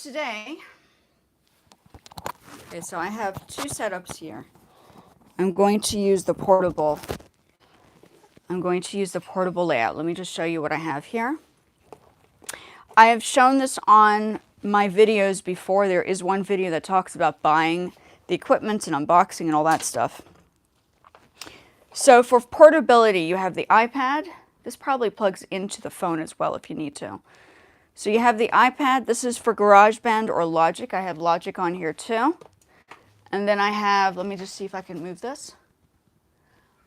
Today, so I have two setups here. I'm going to use the portable layout. Let me just show you what I have here. I have shown this on my videos before. There is one video that talks about buying the equipment and unboxing and all that stuff. So for portability, you have the iPad. This probably plugs into the phone as well if you need to. So you have the iPad. This is for GarageBand or Logic. I have Logic on here too. And then I have, let me just see if I can move this.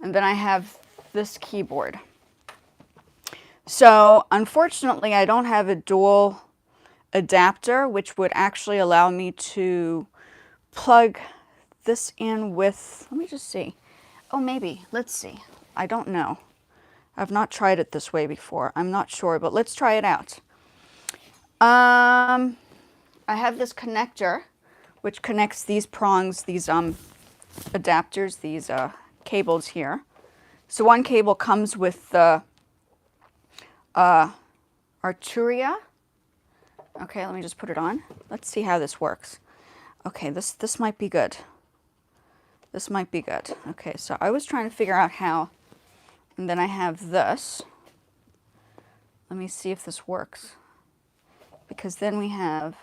And then I have this keyboard. So unfortunately, I don't have a dual adapter, which would actually allow me to plug this in with, let me just see. Oh, maybe, let's see. I don't know. I've not tried it this way before. I'm not sure, but let's try it out. I have this connector, which connects these prongs, these adapters, these cables here. So one cable comes with the Arturia. Okay, let me just put it on. Let's see how this works. Okay, this might be good. This might be good. Okay, so I was trying to figure out how, and then I have this. Let me see if this works. Because then we have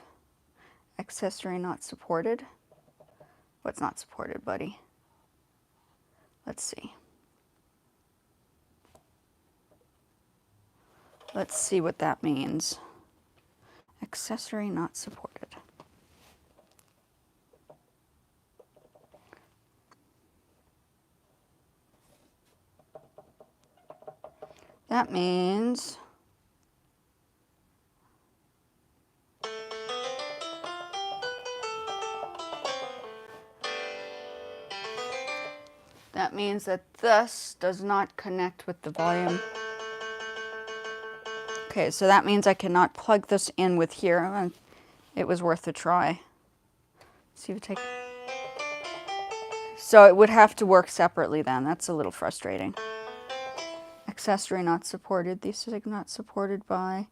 accessory not supported. What's not supported, buddy? Let's see. Let's see what that means. Accessory not supported. That means that this does not connect with the volume. Okay, so that means I cannot plug this in with here, and it was worth a try. See if it takes. So it would have to work separately then. That's a little frustrating. Accessory not supported. This is not supported by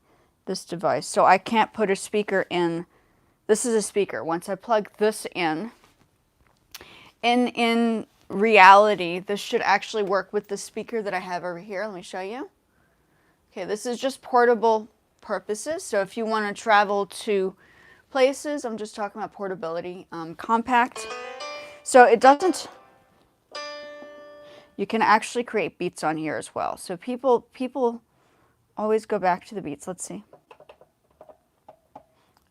this device. So I can't put a speaker in. This is a speaker. Once I plug this in reality, this should actually work with the speaker that I have over here. Let me show you. Okay, this is just portable purposes. So if you want to travel to places, I'm just talking about portability, compact. So it doesn't, you can actually create beats on here as well. So people always go back to the beats. Let's see.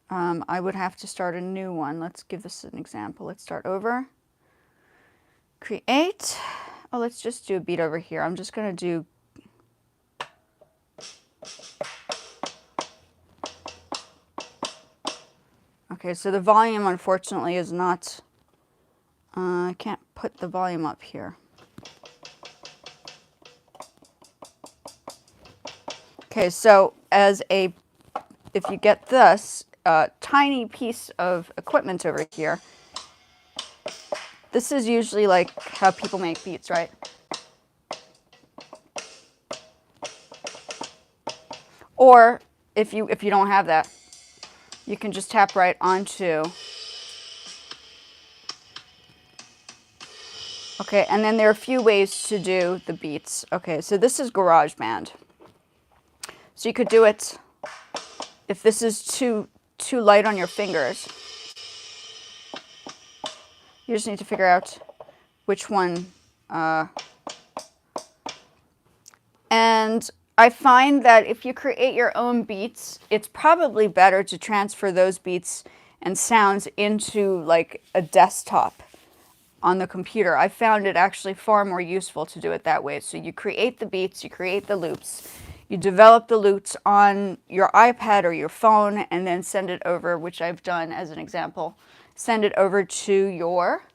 I would have to start a new one. Let's give this an example. Let's start over. Create. Oh, let's just do a beat over here. I'm just going to do. Okay, so the volume unfortunately is not, I can't put the volume up here. Okay, so if you get this tiny piece of equipment over here, this is usually like how people make beats, right? Or if you don't have that, you can just tap right onto. Okay, and then there are a few ways to do the beats. Okay, so this is GarageBand. So you could do it if this is too light on your fingers. You just need to figure out which one. And I find that if you create your own beats, it's probably better to transfer those beats and sounds into like a desktop on the computer. I found it actually far more useful to do it that way. So you create the beats, you create the loops, you develop the loops on your iPad or your phone, and then send it over, which I've done as an example. Send it over to your,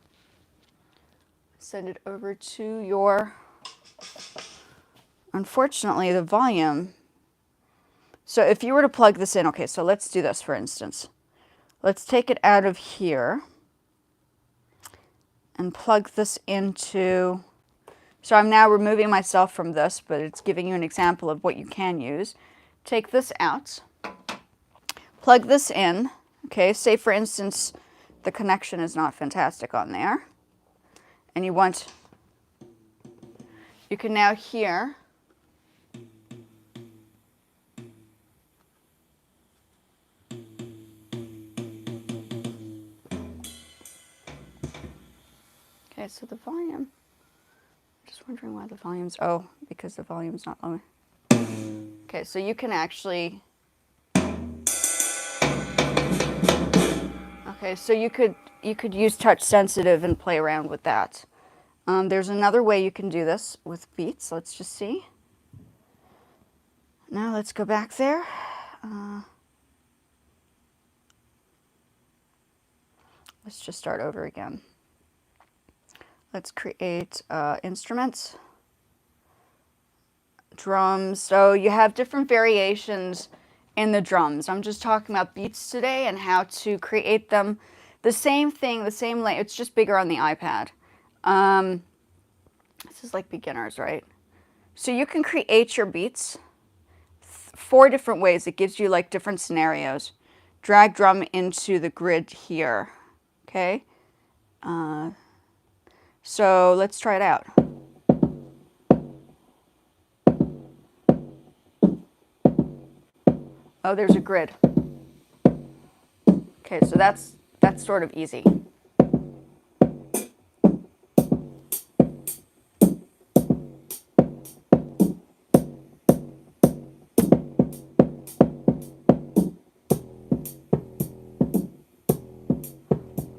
unfortunately, the volume. So if you were to plug this in, okay, so let's do this for instance. Let's take it out of here and plug this into, so I'm now removing myself from this, but it's giving you an example of what you can use. Take this out, plug this in, Okay, say for instance, the connection is not fantastic on there, and you can now hear okay, so the volume, just wondering why the volume's, oh, because the volume's not low. Okay, so you can actually, okay, so you could use touch sensitive and play around with that. There's another way you can do this with beats. Let's just see. Now let's go back there. Let's just start over again. Let's create instruments, drums. So you have different variations in the drums. I'm just talking about beats today and how to create them. The same thing, the same layout. It's just bigger on the iPad. This is like beginners, right? So you can create your beats 4 different ways. It gives you like different scenarios. Drag drum into the grid here. Okay. So let's try it out. Oh, there's a grid. Okay, so that's sort of easy.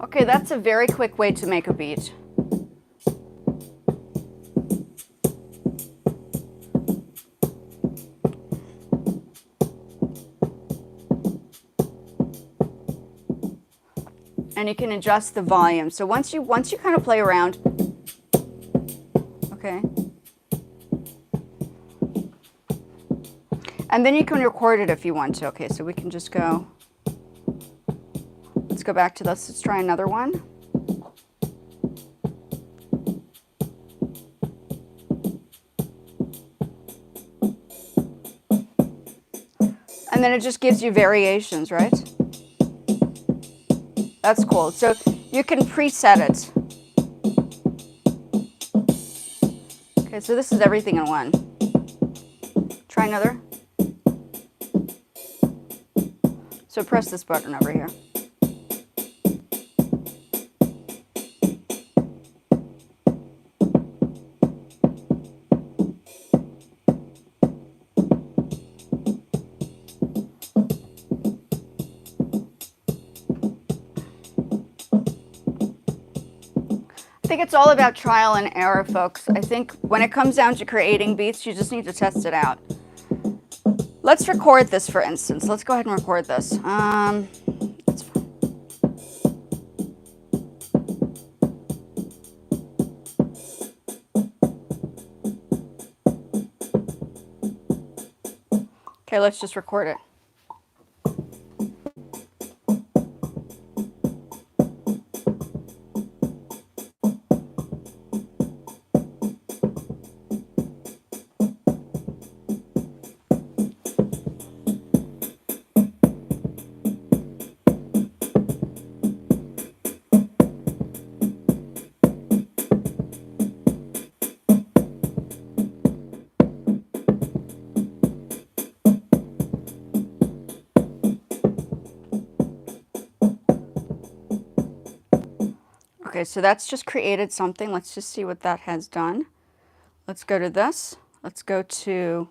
Okay, that's a very quick way to make a beat. And you can adjust the volume. So once you kind of play around, okay. And then you can record it if you want to. Okay, so we can just go, let's go back to this. Let's try another one. And then it just gives you variations, right? That's cool. So you can preset it. Okay, so this is everything in one. Try another. So press this button over here. I think it's all about trial and error, folks. I think when it comes down to creating beats, you just need to test it out. Let's record this, for instance. Let's go ahead and record this. That's fine. Okay, let's just record it. Okay, so that's just created something. Let's just see what that has done. Let's go to this. Let's go to,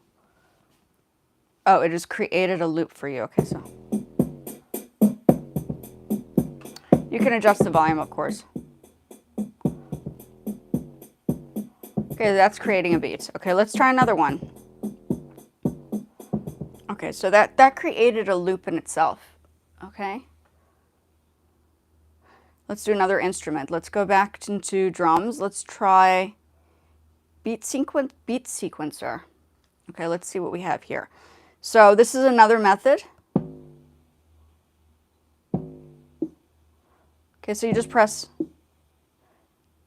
oh, it has created a loop for you. Okay, so you can adjust the volume, of course. Okay, that's creating a beat. Okay, let's try another one. Okay, so that created a loop in itself. Okay. Let's do another instrument. Let's go back into drums. Let's try beat sequencer. Okay, let's see what we have here. So this is another method. Okay, so you just press,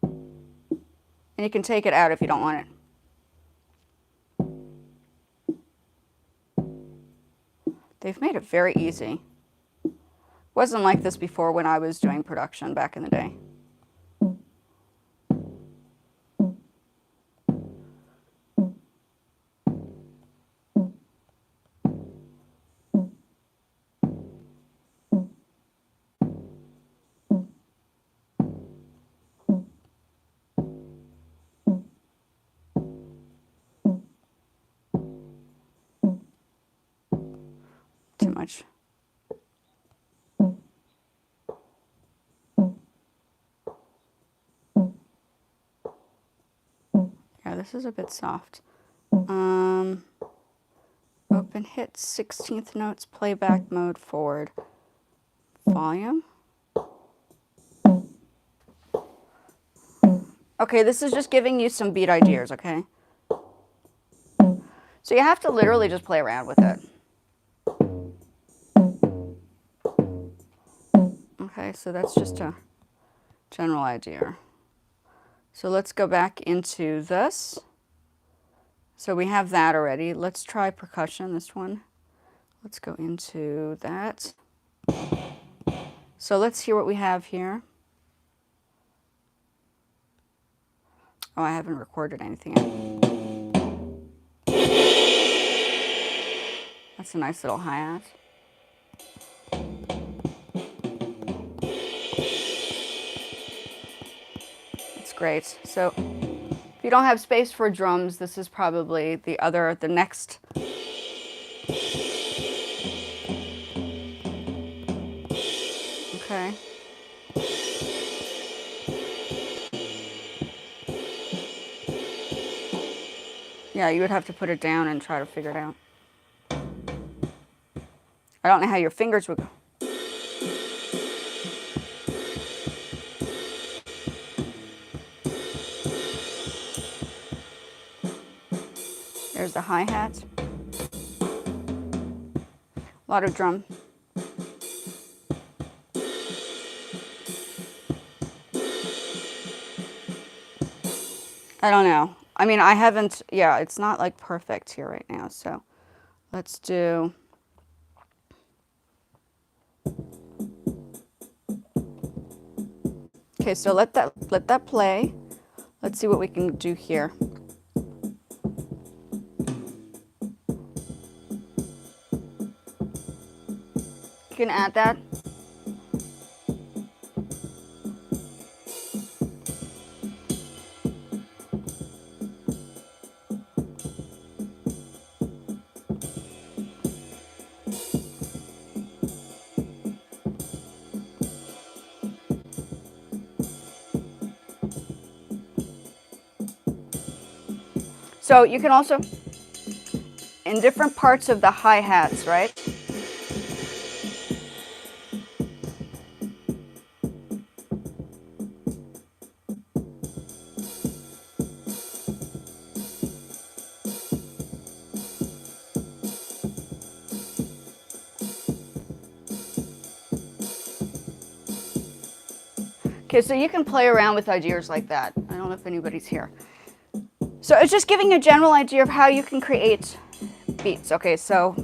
and you can take it out if you don't want it. They've made it very easy. Wasn't like this before when I was doing production back in the day. Too much. Yeah, this is a bit soft. Open hit 16th notes, playback mode, forward. Volume. Okay, this is just giving you some beat ideas, okay? So you have to literally just play around with it. Okay, so that's just a general idea. So let's go back into this. So we have that already. Let's try percussion, this one. Let's go into that. So let's hear what we have here. Oh, I haven't recorded anything yet. That's a nice little hi-hat. That's great. So if you don't have space for drums, this is probably the next. Okay. Yeah, you would have to put it down and try to figure it out. I don't know how your fingers would go. There's the hi-hat. A lot of drum. I don't know. I mean, I haven't, yeah, it's not like perfect here right now. So let's do. Okay, so let that play. Let's see what we can do here. You can add that. So you can also, in different parts of the hi-hats, right? Okay, so you can play around with ideas like that. I don't know if anybody's here. So it's just giving a general idea of how you can create beats. Okay, so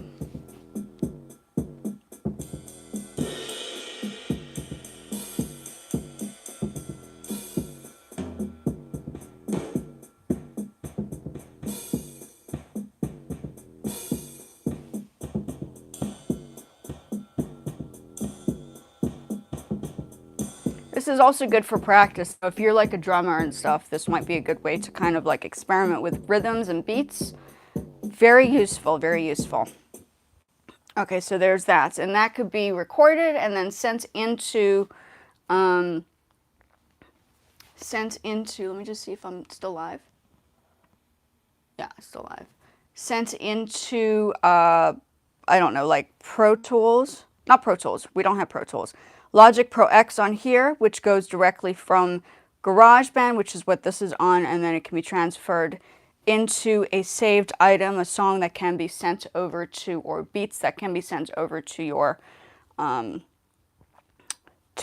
this is also good for practice. So if you're like a drummer and stuff, this might be a good way to kind of like experiment with rhythms and beats. Very useful, very useful. Okay, so there's that. And that could be recorded and then sent into, let me just see if I'm still live. Yeah, still live. Sent into, I don't know, like Pro Tools. Not Pro Tools. We don't have Pro Tools. Logic Pro X on here, which goes directly from GarageBand, which is what this is on, and then it can be transferred into a saved item, a song that can be sent over to, or beats that can be sent over to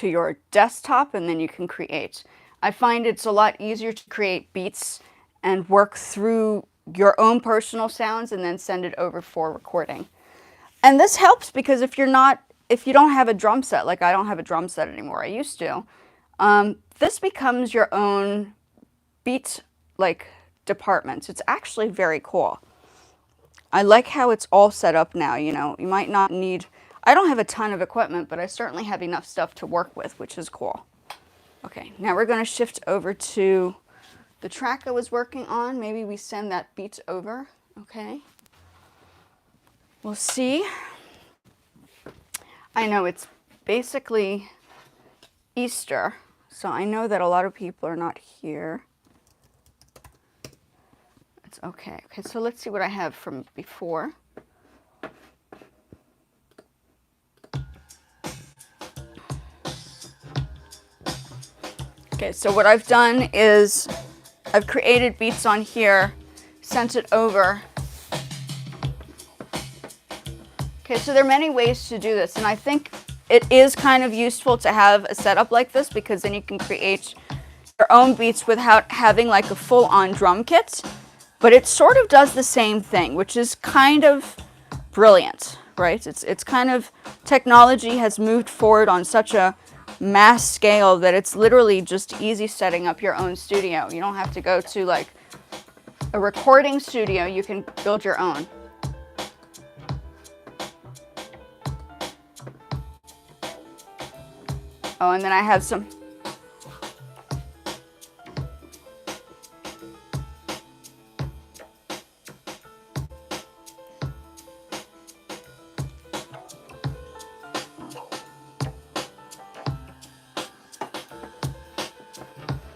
your desktop, and then you can create. I find it's a lot easier to create beats and work through your own personal sounds and then send it over for recording. And this helps because if you're not if you don't have a drum set, like I don't have a drum set anymore, I used to, this becomes your own beat like department. It's actually very cool. I like how it's all set up now, you know. You might not need, I don't have a ton of equipment, but I certainly have enough stuff to work with, which is cool. Okay, now we're going to shift over to the track I was working on. Maybe we send that beat over, okay? We'll see. I know it's basically Easter, so I know that a lot of people are not here. It's okay. Okay, so let's see what I have from before. Okay, so what I've done is I've created beats on here, sent it over. Okay, so there are many ways to do this, and I think it is kind of useful to have a setup like this because then you can create your own beats without having like a full-on drum kit. But it sort of does the same thing, which is kind of brilliant, right? It's kind of, technology has moved forward on such a mass scale that it's literally just easy setting up your own studio. You don't have to go to like a recording studio, you can build your own. Oh, and then I have some.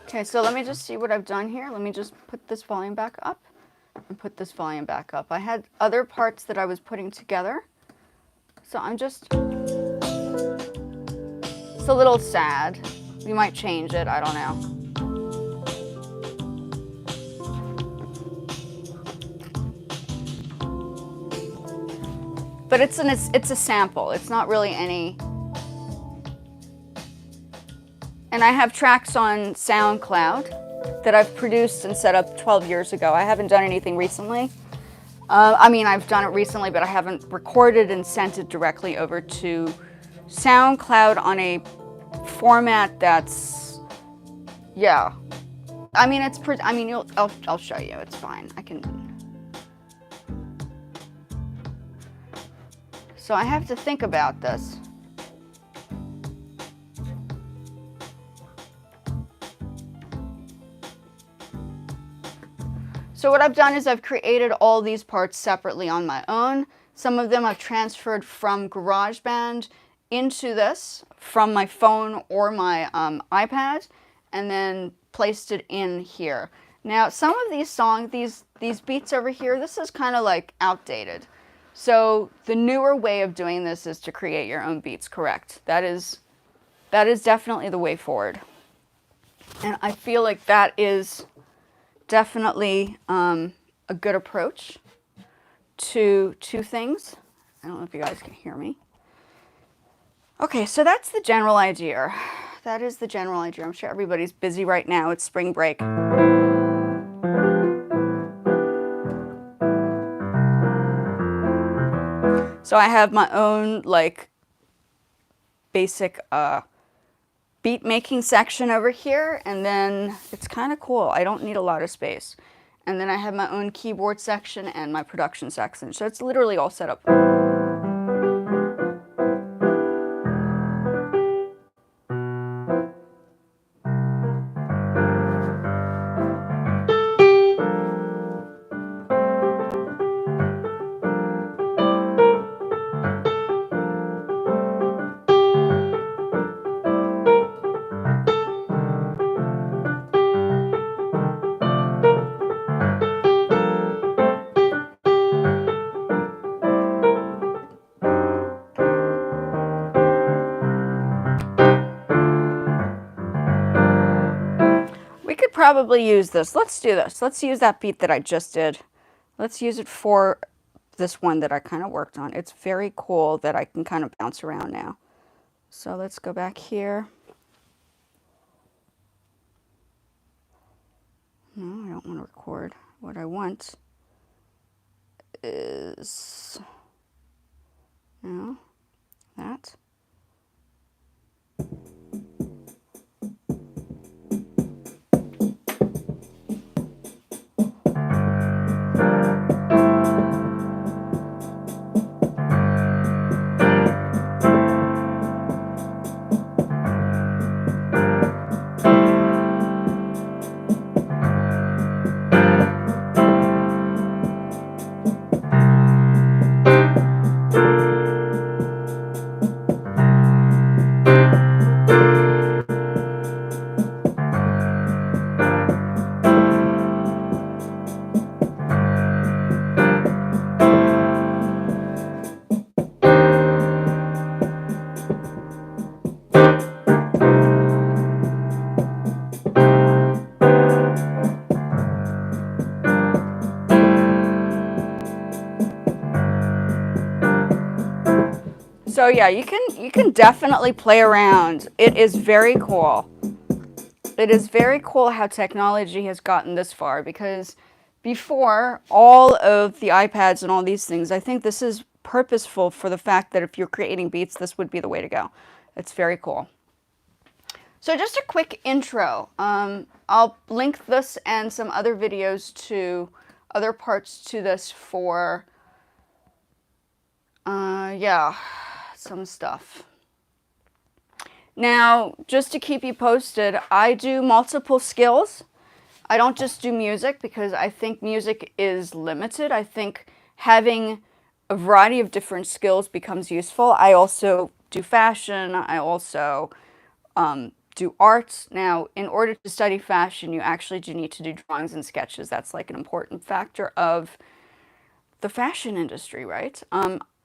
Okay, so let me just see what I've done here. Let me just put this volume back up and put this volume back up. I had other parts that I was putting together. So I'm just, it's a little sad. We might change it, I don't know. But it's a sample. It's not really any. And I have tracks on SoundCloud that I've produced and set up 12 years ago. I haven't done anything recently. I mean, I've done it recently, but I haven't recorded and sent it directly over to SoundCloud on a format that's, yeah. I mean, I'll show you. It's fine. I can. So I have to think about this. So what I've done is I've created all these parts separately on my own. Some of them I've transferred from GarageBand into this from my phone or my iPad, and then placed it in here. Now, some of these songs, these beats over here, this is kind of like outdated. So the newer way of doing this is to create your own beats, correct? That is definitely the way forward. And I feel like that is definitely a good approach to things. I don't know if you guys can hear me. Okay, so that's the general idea. That is the general idea. I'm sure everybody's busy right now. It's spring break. So I have my own like basic beat making section over here, and then it's kind of cool. I don't need a lot of space. And then I have my own keyboard section and my production section. So it's literally all set up. Probably use this. Let's do this. Let's use that beat that I just did. Let's use it for this one that I kind of worked on. It's very cool that I can kind of bounce around now. So let's go back here. No, I don't want to record. What I want is, no, that. yeah, you can definitely play around. It is very cool. It is very cool how technology has gotten this far, because before all of the iPads and all these things, I think this is purposeful for the fact that if you're creating beats, this would be the way to go. It's very cool. So just a quick intro. I'll link this and some other videos to other parts to this for, yeah, some stuff. Now, just to keep you posted, I do multiple skills. I don't just do music, because I think music is limited. I think having a variety of different skills becomes useful. I also do fashion. I also do art. Now, in order to study fashion, you actually do need to do drawings and sketches. That's like an important factor of the fashion industry, right?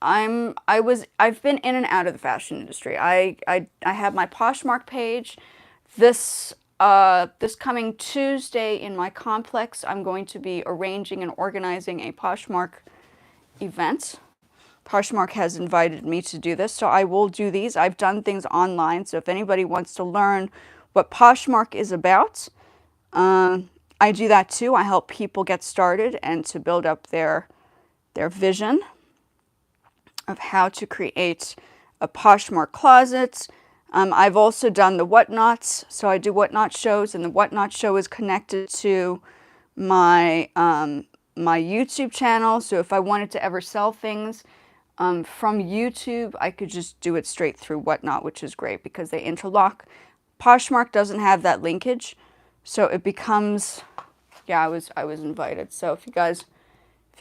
I've been in and out of the fashion industry. I have my Poshmark page. This coming Tuesday in my complex, I'm going to be arranging and organizing a Poshmark event. Poshmark has invited me to do this, so I will do these. I've done things online, so if anybody wants to learn what Poshmark is about, I do that too. I help people get started and to build up their vision of how to create a Poshmark closet. I've also done the Whatnots, so I do Whatnot shows, and the Whatnot show is connected to my my YouTube channel. So if I wanted to ever sell things from YouTube, I could just do it straight through Whatnot, which is great because they interlock. Poshmark doesn't have that linkage, so it becomes, yeah, I was invited. So if you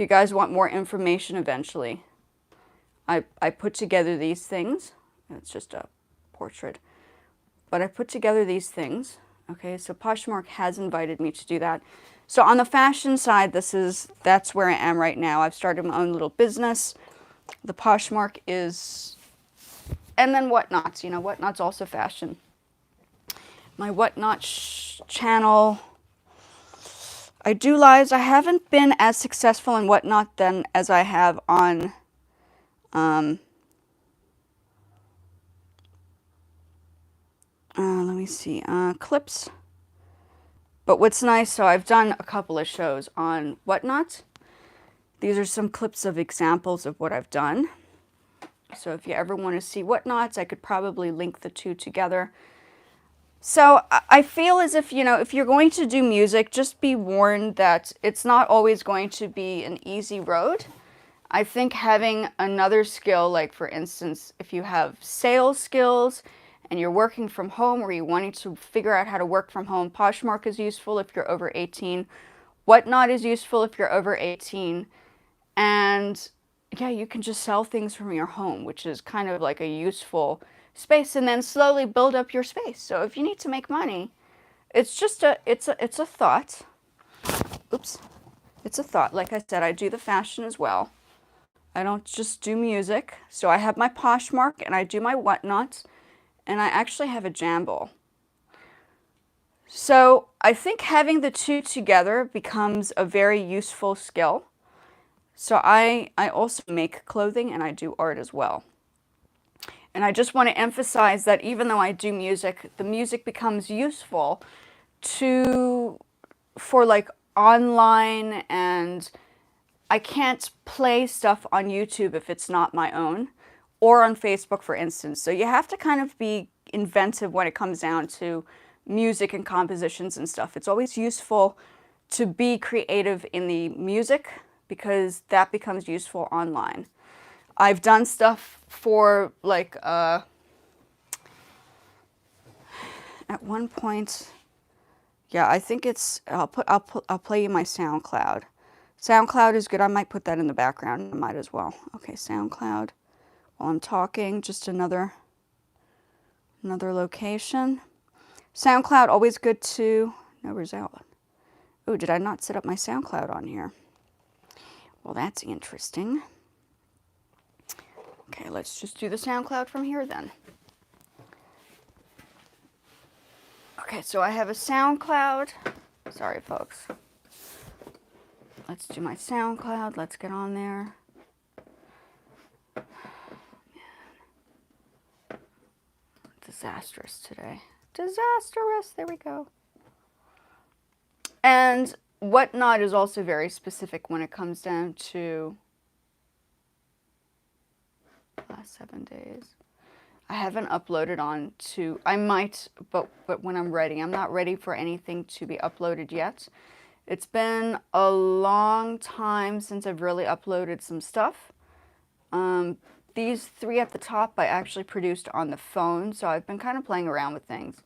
guys want more information eventually, I put together these things. It's just a portrait, but I put together these things. Okay, so Poshmark has invited me to do that. So on the fashion side, that's where I am right now. I've started my own little business. The Poshmark is, and then Whatnots. You know, Whatnots also fashion. My Whatnot channel, I do lives. I haven't been as successful in Whatnot than as I have on let me see, clips. But what's nice, so I've done a couple of shows on Whatnot. These are some clips of examples of what I've done. So if you ever want to see Whatnots, I could probably link the two together. So I feel as if, you know, if you're going to do music, just be warned that it's not always going to be an easy road. I think having another skill, like for instance, if you have sales skills and you're working from home or you're wanting to figure out how to work from home, Poshmark is useful if you're over 18. Whatnot is useful if you're over 18. And yeah, you can just sell things from your home, which is kind of like a useful space, and then slowly build up your space. So if you need to make money, it's just it's a thought. Oops. It's a thought. Like I said, I do the fashion as well. I don't just do music. So I have my Poshmark and I do my Whatnots, and I actually have a Jamble. So I think having the two together becomes a very useful skill. So I also make clothing and I do art as well. And I just want to emphasize that even though I do music, the music becomes useful for like online, and I can't play stuff on YouTube if it's not my own, or on Facebook, for instance. So you have to kind of be inventive when it comes down to music and compositions and stuff. It's always useful to be creative in the music because that becomes useful online. I've done stuff for like at one point, yeah, I think it's I'll play you my SoundCloud. SoundCloud is good. I might put that in the background. I might as well. Okay, SoundCloud. While I'm talking, just another location. SoundCloud, always good to, no result. Oh, did I not set up my SoundCloud on here? Well, that's interesting. Okay, let's just do the SoundCloud from here then. Okay, so I have a SoundCloud. Sorry, folks. Let's do my SoundCloud. Let's get on there. disastrous today. Disastrous, there we go. And Whatnot is also very specific when it comes down to last 7 days. I haven't uploaded on to, I might, but when I'm ready. I'm not ready for anything to be uploaded yet. It's been a long time since I've really uploaded some stuff. These 3 at the top I actually produced on the phone, so I've been kind of playing around with things.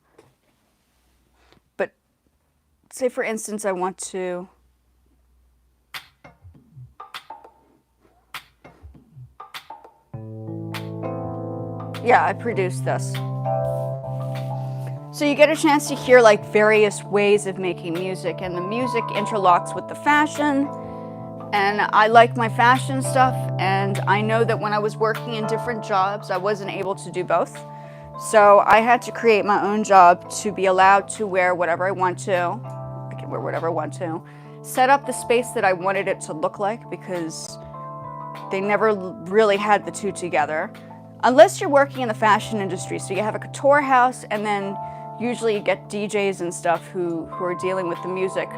But say for instance I want to I produced this. So you get a chance to hear like various ways of making music, and the music interlocks with the fashion. And I like my fashion stuff, and I know that when I was working in different jobs, I wasn't able to do both. So I had to create my own job to be allowed to wear whatever I want to. I can wear whatever I want to. Set up the space that I wanted it to look like, because they never really had the two together. Unless you're working in the fashion industry, so you have a couture house, and then usually you get DJs and stuff who are dealing with the music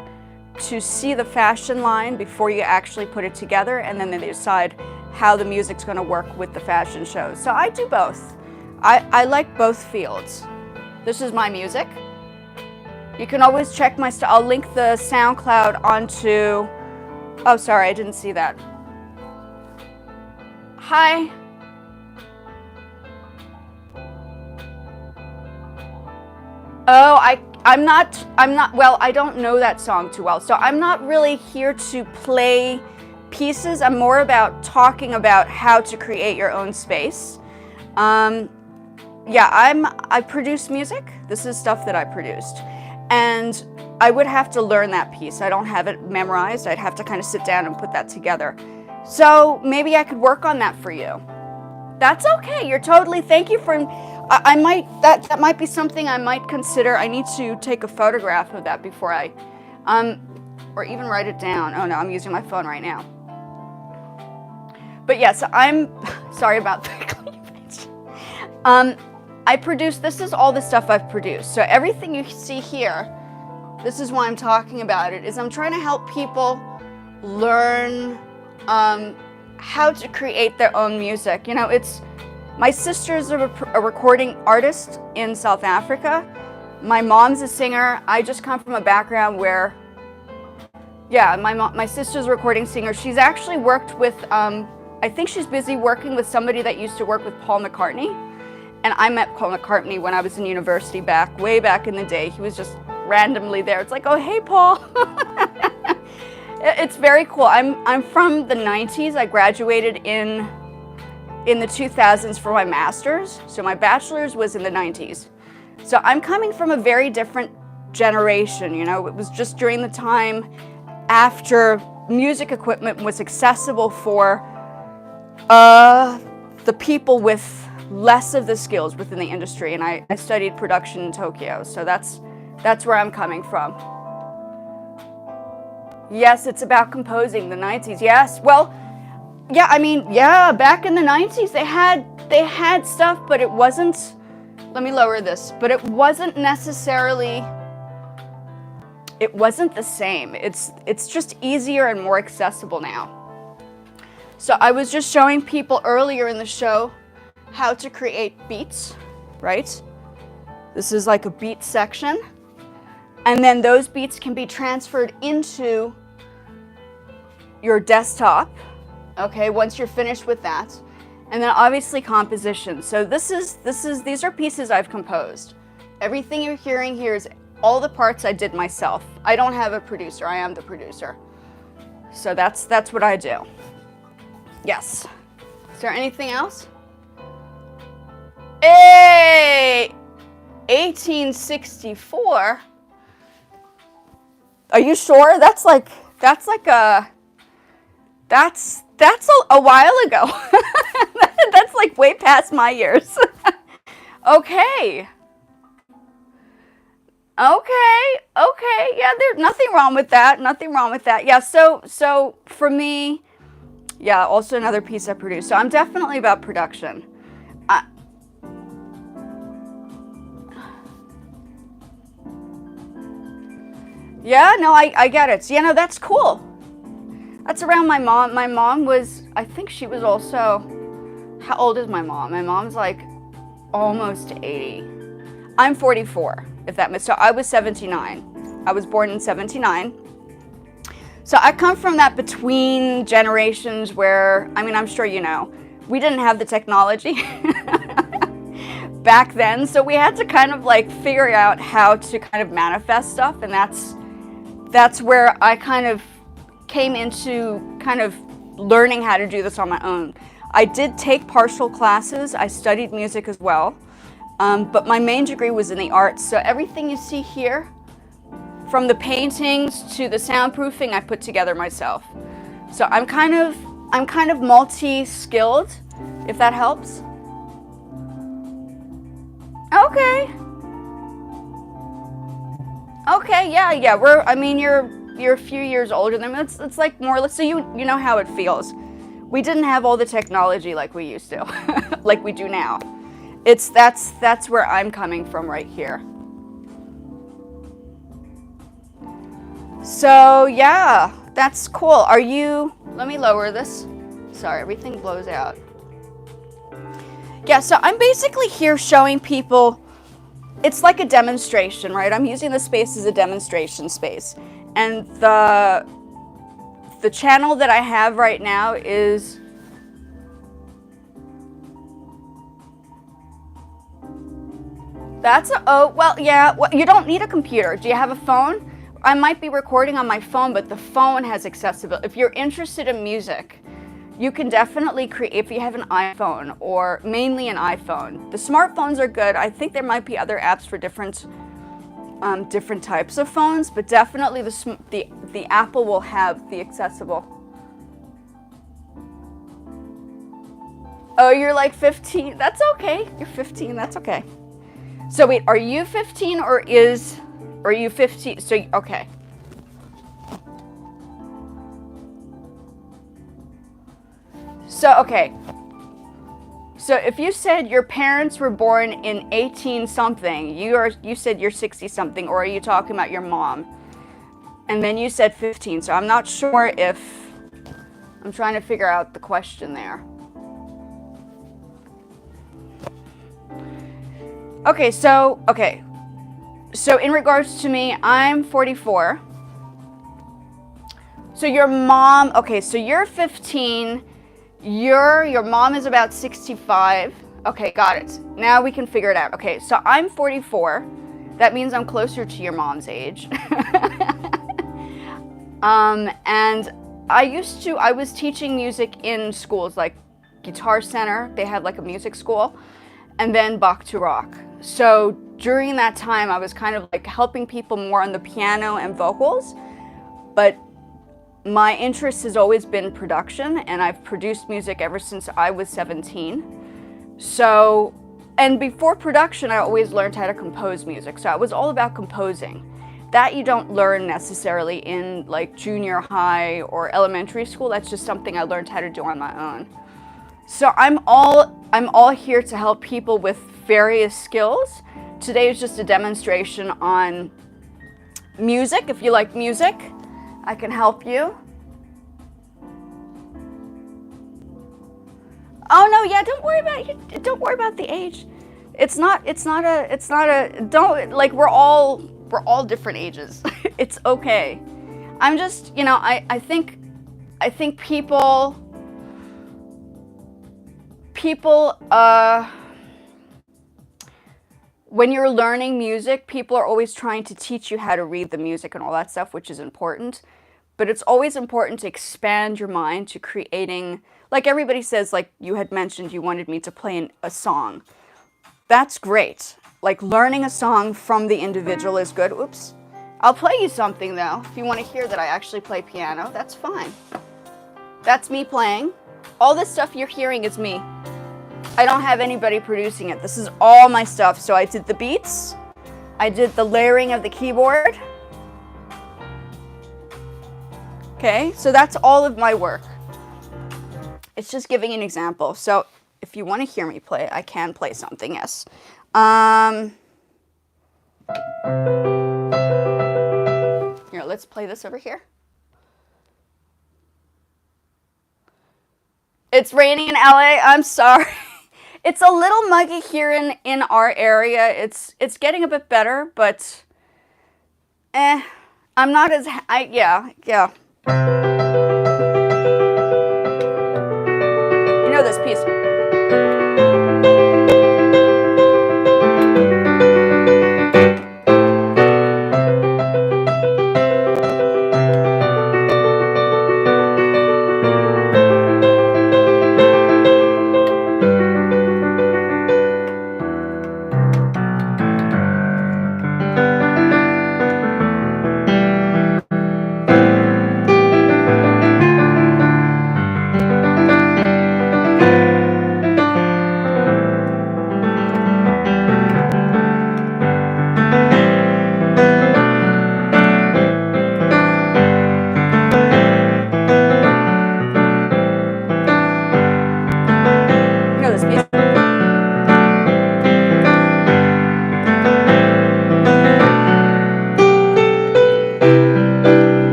to see the fashion line before you actually put it together, and then they decide how the music's going to work with the fashion shows. So I do both. I like both fields. This is my music. You can always check my stuff. I'll link the SoundCloud onto... Oh, sorry, I didn't see that. Hi. Oh, I'm not, well, I don't know that song too well, so I'm not really here to play pieces. I'm more about talking about how to create your own space. Yeah, I produce music. This is stuff that I produced. And I would have to learn that piece. I don't have it memorized. I'd have to kind of sit down and put that together. So maybe I could work on that for you. That's okay. You're totally, thank you for... I might, that might be something I might consider. I need to take a photograph of that before I, or even write it down. Oh no, I'm using my phone right now. But yes, I'm sorry about the cleavage. I produced, this is all the stuff I've produced. So everything you see here, this is why I'm talking about it, is I'm trying to help people learn how to create their own music. You know, my sister's a recording artist in South Africa. My mom's a singer. I just come from a background where, yeah, my sister's a recording singer. She's actually worked with, I think she's busy working with somebody that used to work with Paul McCartney. And I met Paul McCartney when I was in university way back in the day. He was just randomly there. It's like, oh, hey, Paul. It's very cool. I'm from the 90s. I graduated in the 2000s for my master's. So my bachelor's was in the 90s. So I'm coming from a very different generation. You know, it was just during the time after music equipment was accessible for the people with less of the skills within the industry. And I studied production in Tokyo. So that's where I'm coming from. Yes, it's about composing, the 90s. Yes, well, yeah, I mean, yeah, back in the 90s, they had stuff, but it wasn't, let me lower this, but it wasn't necessarily, it wasn't the same. It's just easier and more accessible now. So I was just showing people earlier in the show how to create beats, right? This is like a beat section. And then those beats can be transferred into your desktop, okay, once you're finished with that. And then obviously composition. So these are pieces I've composed. Everything you're hearing here is all the parts I did myself. I don't have a producer, I am the producer. So that's what I do. Yes. Is there anything else? Hey! 1864? Are you sure? That's a while ago. That's like way past my years. Okay. Yeah, there's nothing wrong with that. Nothing wrong with that. Yeah, so for me, yeah, also another piece I produced. So I'm definitely about production. Yeah, no, I get it. So, yeah, no, that's cool. That's around my mom. My mom was, I think she was also, how old is my mom? My mom's like almost 80. I'm 44, if that makes, so I was 79. I was born in 79. So I come from that between generations where, I mean, I'm sure you know, we didn't have the technology back then. So we had to kind of like figure out how to kind of manifest stuff. And that's where I kind of came into kind of learning how to do this on my own. I did take partial classes. I studied music as well. But my main degree was in the arts. So everything you see here, from the paintings to the soundproofing, I put together myself. So I'm kind of multi-skilled, if that helps. Okay. Okay, yeah. You're a few years older than me. It's like more or less, so you know how it feels. We didn't have all the technology like we used to, like we do now. That's where I'm coming from right here. So yeah, that's cool. Let me lower this. Sorry, everything blows out. Yeah, so I'm basically here showing people, it's like a demonstration, right? I'm using the space as a demonstration space. And the channel that I have right now is, you don't need a computer. Do you have a phone? I might be recording on my phone, but the phone has accessibility. If you're interested in music, you can definitely create, if you have an iPhone, or mainly an iPhone. The smartphones are good. I think there might be other apps for different types of phones, but definitely the Apple will have the accessible. Oh, you're like 15. That's okay. You're 15. That's okay. So wait, are you 15 or are you 15? So, okay. So, okay. So if you said your parents were born in 18 something, you said you're 60 something, or are you talking about your mom? And then you said 15. So I'm not sure if, I'm trying to figure out the question there. Okay, so in regards to me, I'm 44. So your mom, okay, so you're 15, your mom is about 65. Okay, got it. Now we can figure it out. Okay, so I'm 44. That means I'm closer to your mom's age. And I was teaching music in schools like Guitar Center. They had like a music school, and then Bach to Rock. So during that time, I was kind of like helping people more on the piano and vocals, but my interest has always been production, and I've produced music ever since I was 17. So, and before production, I always learned how to compose music. So I was all about composing. That you don't learn necessarily in like junior high or elementary school. That's just something I learned how to do on my own. So I'm all here to help people with various skills. Today is just a demonstration on music. If you like music, I can help you. Oh no, yeah, don't worry about the age. It's not a don't, like, we're all different ages. It's okay. I'm just, I think people when you're learning music, people are always trying to teach you how to read the music and all that stuff, which is important. But it's always important to expand your mind to creating, like everybody says, like you had mentioned, you wanted me to play a song. That's great. Like learning a song from the individual is good. Oops. I'll play you something though. If you want to hear that I actually play piano, that's fine. That's me playing. All this stuff you're hearing is me. I don't have anybody producing it. This is all my stuff. So I did the beats. I did the layering of the keyboard. Okay, so that's all of my work. It's just giving an example. So if you want to hear me play, I can play something, yes. Here, let's play this over here. It's raining in LA. I'm sorry. It's a little muggy here in our area. It's getting a bit better, but I'm not as yeah. You know this piece.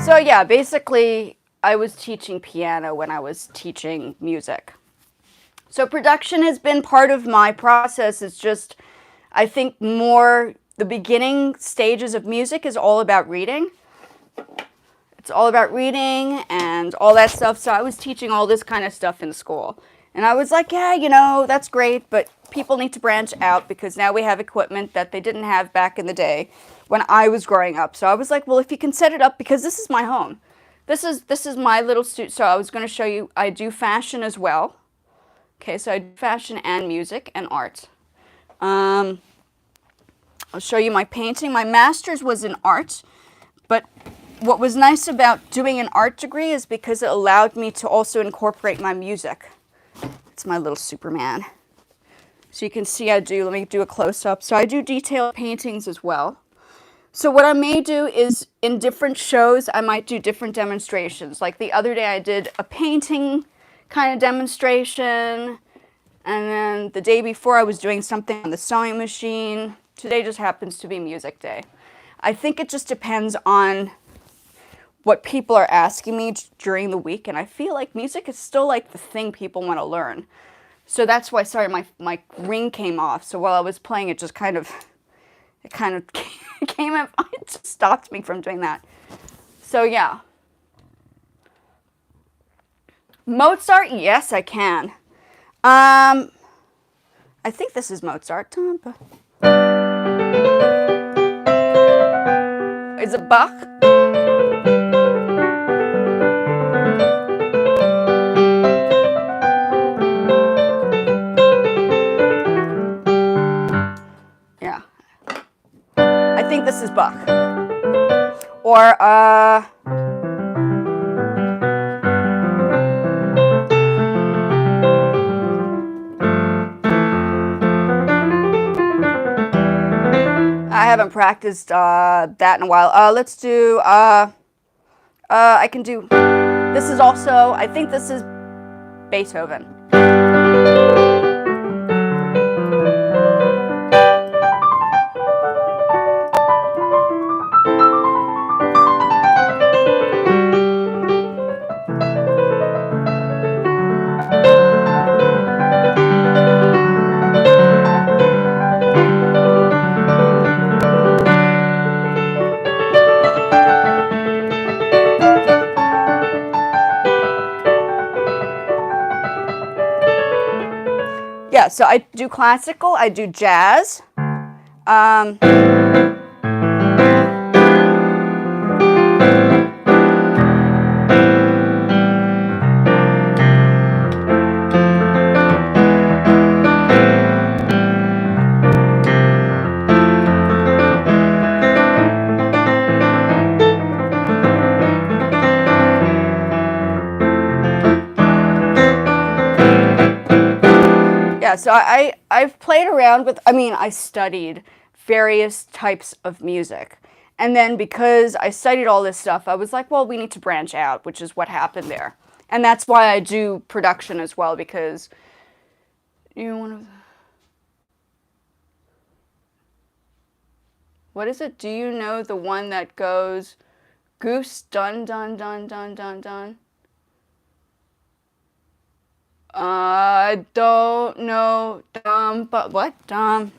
So yeah, basically I was teaching piano when I was teaching music. So production has been part of my process. It's just, I think more the beginning stages of music is all about reading. It's all about reading and all that stuff. So I was teaching all this kind of stuff in school. And I was like, yeah, you know, that's great, but people need to branch out because now we have equipment that they didn't have back in the day when I was growing up. So I was like, well, if you can set it up, because this is my home. This is my little studio. So I was going to show you, I do fashion as well. Okay, so I do fashion and music and art. I'll show you my painting. My master's was in art, but what was nice about doing an art degree is because it allowed me to also incorporate my music. It's my little Superman. So you can see let me do a close-up. So I do detailed paintings as well. So what I may do is in different shows, I might do different demonstrations. Like the other day I did a painting kind of demonstration. And then the day before I was doing something on the sewing machine. Today just happens to be music day. I think it just depends on what people are asking me during the week. And I feel like music is still like the thing people want to learn. So that's why, sorry, my ring came off. So while I was playing, it just kind of came up. It just stopped me from doing that. So yeah. Mozart, yes, I can. I think this is Mozart. Is it Bach? Yeah. I think this is Bach. Or, I haven't practiced that in a while. Let's do, I can do, this is also, I think this is Beethoven. Yeah, so I do classical, I do jazz. yeah, so I've played around with, I mean, I studied various types of music. And then because I studied all this stuff, I was like, well, we need to branch out, which is what happened there. And that's why I do production as well, because you want to... What is it? Do you know the one that goes, goose dun dun dun dun dun dun? I don't know, dumb, but what? Dumb.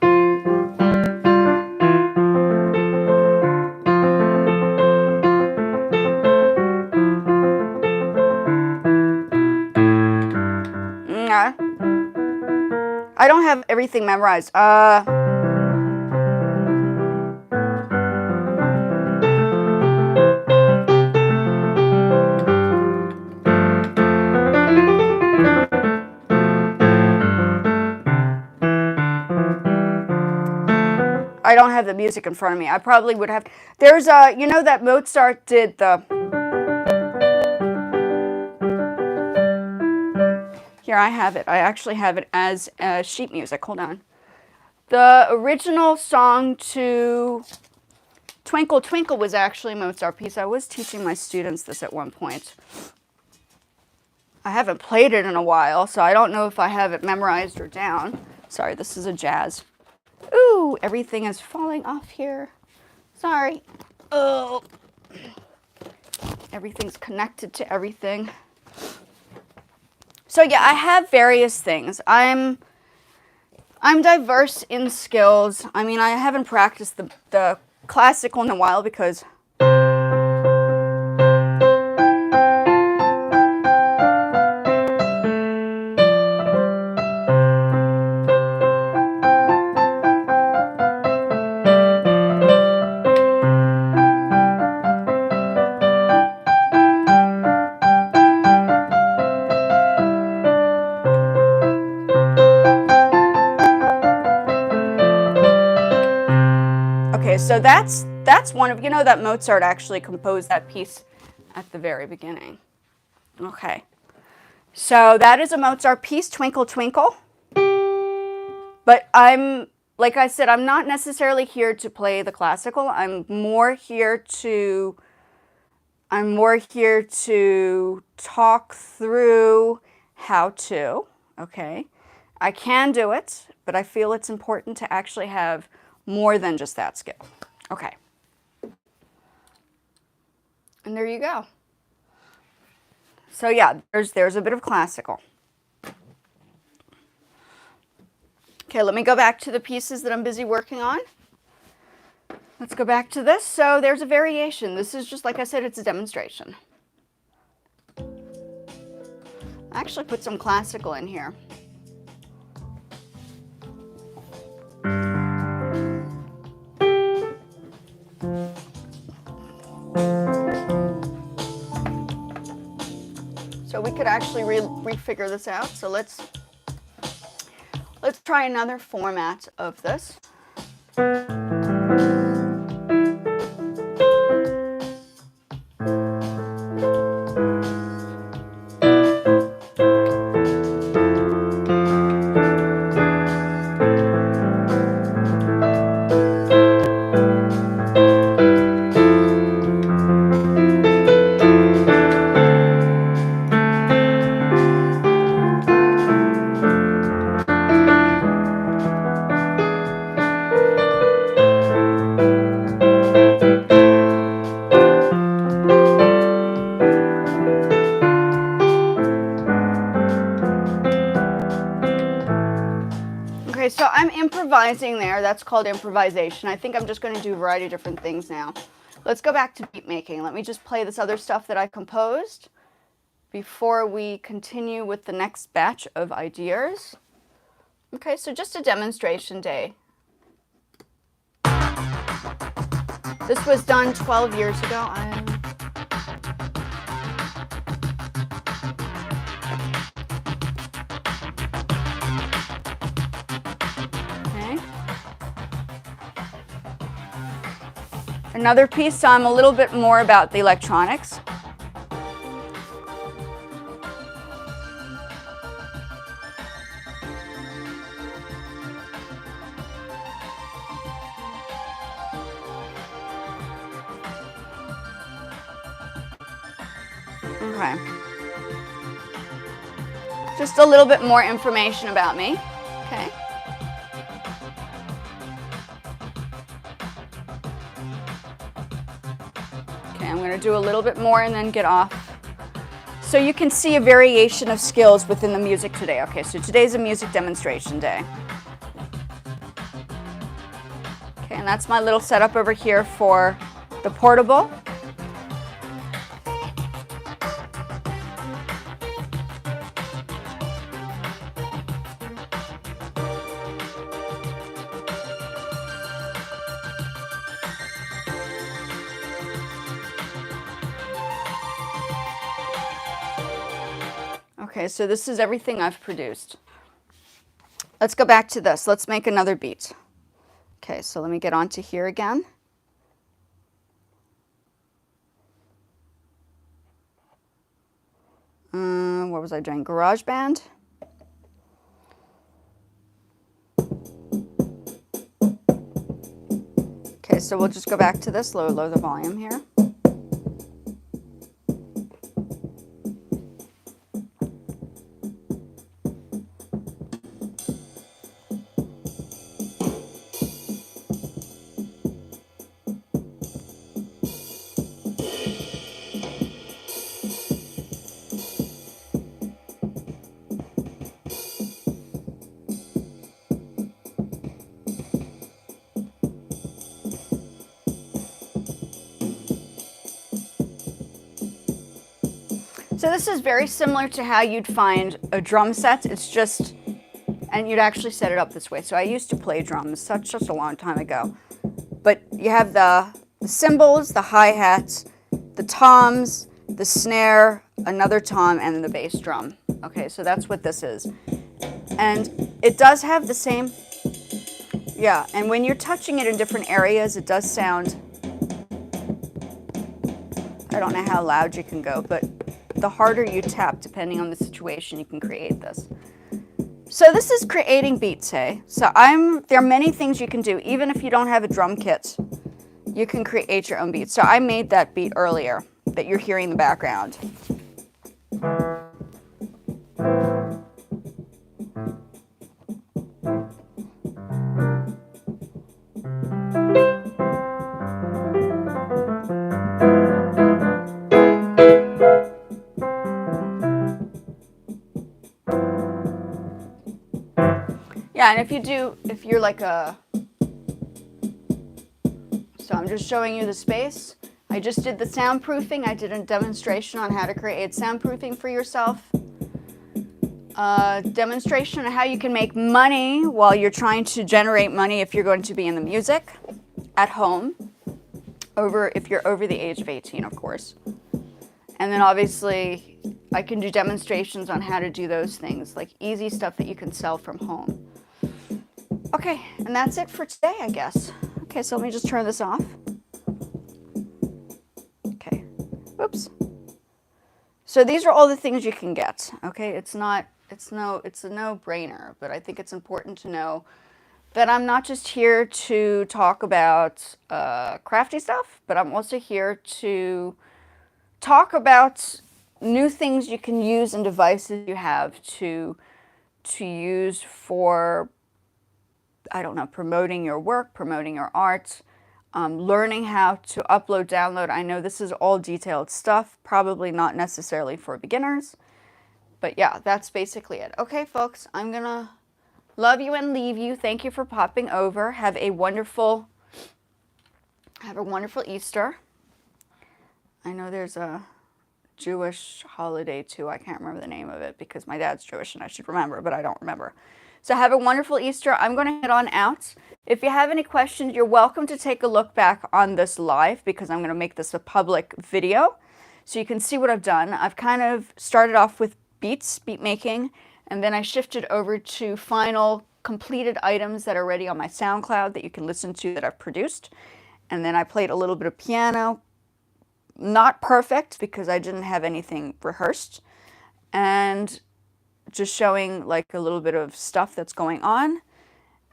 Yeah. I don't have everything memorized. I don't have the music in front of me. I probably would have. There's you know that Mozart did the... Here, I have it. I actually have it as sheet music. Hold on. The original song to Twinkle Twinkle was actually a Mozart piece. I was teaching my students this at one point. I haven't played it in a while, so I don't know if I have it memorized or down. Sorry, this is a jazz. Ooh, everything is falling off here. Sorry. Oh. Everything's connected to everything. So yeah, I have various things. I'm diverse in skills. I mean, I haven't practiced the classical in a while because so that's one of, you know, that Mozart actually composed that piece at the very beginning. Okay. So that is a Mozart piece, Twinkle Twinkle. But like I said, I'm not necessarily here to play the classical. I'm more here to talk through how to, okay? I can do it, but I feel it's important to actually have more than just that skill. Okay. And there you go. So yeah, there's a bit of classical. Okay, let me go back to the pieces that I'm busy working on. Let's go back to this. So there's a variation. This is just, like I said, it's a demonstration. I actually put some classical in here. So we could actually refigure this out. So let's try another format of this. Okay, so I'm improvising there. That's called improvisation. I think I'm just going to do a variety of different things now. Let's go back to beat making. Let me just play this other stuff that I composed before we continue with the next batch of ideas. Okay, so just a demonstration day. This was done 12 years ago. Another piece, so I'm a little bit more about the electronics. Okay. Just a little bit more information about me. Okay. Okay, I'm going to do a little bit more and then get off. So you can see a variation of skills within the music today. Okay, so today's a music demonstration day. Okay, and that's my little setup over here for the portable. Okay, so this is everything I've produced. Let's go back to this. Let's make another beat. Okay, so let me get onto here again. What was I doing? GarageBand. Okay, so we'll just go back to this, lower the volume here. So this is very similar to how you'd find a drum set. It's just, and you'd actually set it up this way. So I used to play drums such a long time ago. But you have the cymbals, the hi-hats, the toms, the snare, another tom, and then the bass drum. Okay, so that's what this is. And it does have the same, yeah, and when you're touching it in different areas, it does sound, I don't know how loud you can go, but the harder you tap, depending on the situation, you can create this. So this is creating beats, hey? So there are many things you can do. Even if you don't have a drum kit, you can create your own beats. So I made that beat earlier that you're hearing in the background. Yeah, and if you're like a, so I'm just showing you the space. I just did the soundproofing. I did a demonstration on how to create soundproofing for yourself. Demonstration on how you can make money while you're trying to generate money if you're going to be in the music at home, if you're over the age of 18, of course. And then obviously I can do demonstrations on how to do those things, like easy stuff that you can sell from home. Okay, and that's it for today, I guess. Okay, so let me just turn this off. Okay, whoops. So these are all the things you can get, okay? It's a no-brainer, but I think it's important to know that I'm not just here to talk about crafty stuff, but I'm also here to talk about new things you can use and devices you have to use for, I don't know, promoting your work, promoting your art, learning how to upload, download. I know this is all detailed stuff, probably not necessarily for beginners, but yeah, that's basically it. Okay, folks, I'm gonna love you and leave you. Thank you for popping over. Have a wonderful Easter. I know there's a Jewish holiday too. I can't remember the name of it because my dad's Jewish and I should remember, but I don't remember. So have a wonderful Easter. I'm going to head on out. If you have any questions, you're welcome to take a look back on this live because I'm going to make this a public video so you can see what I've done. I've kind of started off with beat making, and then I shifted over to final completed items that are ready on my SoundCloud that you can listen to that I've produced. And then I played a little bit of piano. Not perfect because I didn't have anything rehearsed. And just showing like a little bit of stuff that's going on.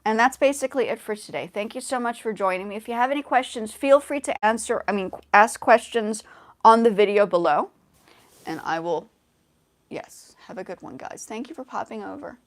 And that's basically it for today. Thank you so much for joining me. If you have any questions, feel free to ask questions on the video below. And I will, yes, have a good one, guys. Thank you for popping over.